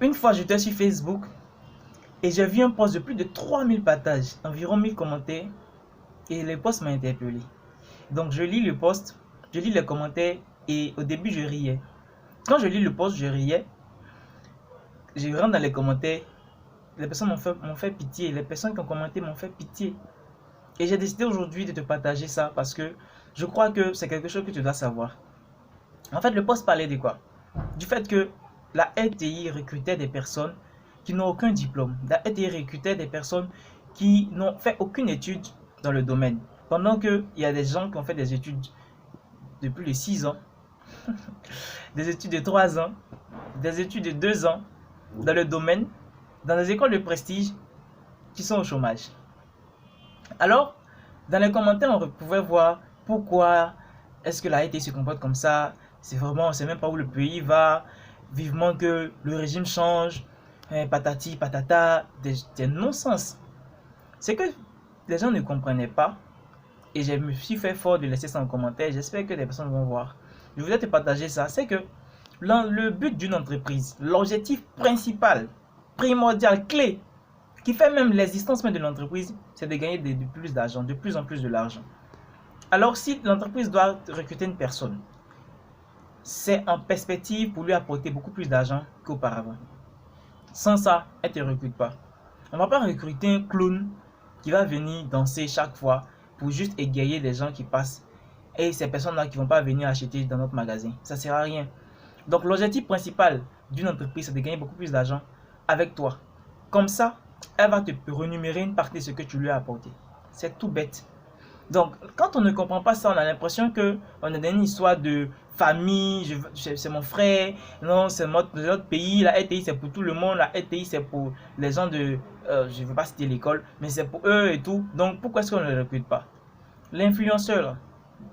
Une fois, j'étais sur Facebook et j'ai vu un post de plus de 3000 partages, environ 1000 commentaires, et le post m'a interpellé. Donc je lis le post, je lis les commentaires et au début je riais. Quand je lis le post, je riais, je rentre dans les commentaires, les personnes m'ont fait pitié, les personnes qui ont commenté m'ont fait pitié. Et j'ai décidé aujourd'hui de te partager ça parce que je crois que c'est quelque chose que tu dois savoir. En fait, le post parlait de quoi? Du fait que la RTI recrutait des personnes qui n'ont aucun diplôme. La RTI recrutait des personnes qui n'ont fait aucune étude dans le domaine. Pendant qu'il y a des gens qui ont fait des études de plus de 6 ans, des études de 3 ans, des études de 2 ans dans le domaine, dans des écoles de prestige qui sont au chômage. Alors, dans les commentaires, on pouvait voir pourquoi est-ce que la RTI se comporte comme ça. C'est vraiment, on ne sait même pas où le pays va. Vivement que le régime change. Patati, patata, des non-sens. C'est que les gens ne comprenaient pas. Et je me suis fait fort de laisser ça en commentaire. J'espère que les personnes vont voir. Je voudrais te partager ça. C'est que le but d'une entreprise, l'objectif principal, primordial, clé, qui fait même l'existence même de l'entreprise, c'est de gagner de plus d'argent, de plus en plus de l'argent. Alors si l'entreprise doit recruter une personne, c'est en perspective pour lui apporter beaucoup plus d'argent qu'auparavant. Sans ça, elle ne te recrute pas. On ne va pas recruter un clown qui va venir danser chaque fois pour juste égayer les gens qui passent. Et ces personnes-là qui ne vont pas venir acheter dans notre magasin. Ça ne sert à rien. Donc l'objectif principal d'une entreprise, c'est de gagner beaucoup plus d'argent avec toi. Comme ça, elle va te rémunérer une partie de ce que tu lui as apporté. C'est tout bête. Donc, quand on ne comprend pas ça, on a l'impression qu'on est dans une histoire de famille, c'est mon frère, non, c'est notre pays, la RTI c'est pour tout le monde, la RTI c'est pour les gens de, je ne veux pas citer l'école, mais c'est pour eux et tout. Donc, pourquoi est-ce qu'on ne le recrute pas? L'influenceur,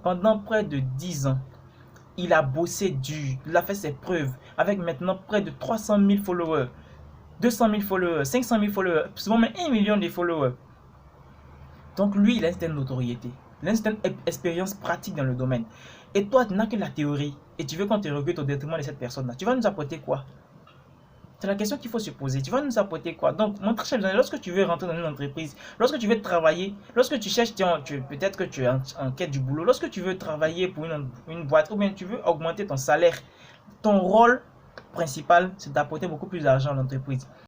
pendant près de 10 ans, il a bossé dur, il a fait ses preuves, avec maintenant près de 300 000 followers, 200 000 followers, 500 000 followers, souvent même 1 million de followers. Donc lui, il a une certaine notoriété, il a une certaine expérience pratique dans le domaine. Et toi, tu n'as que la théorie, et tu veux qu'on te recrute au détriment de cette personne-là. Tu vas nous apporter quoi? C'est la question qu'il faut se poser. Tu vas nous apporter quoi? Donc, mon très cher ami, lorsque tu veux rentrer dans une entreprise, lorsque tu veux travailler, lorsque tu cherches, peut-être que tu es en quête du boulot, lorsque tu veux travailler pour une boîte, ou bien tu veux augmenter ton salaire, ton rôle principal, c'est d'apporter beaucoup plus d'argent à l'entreprise.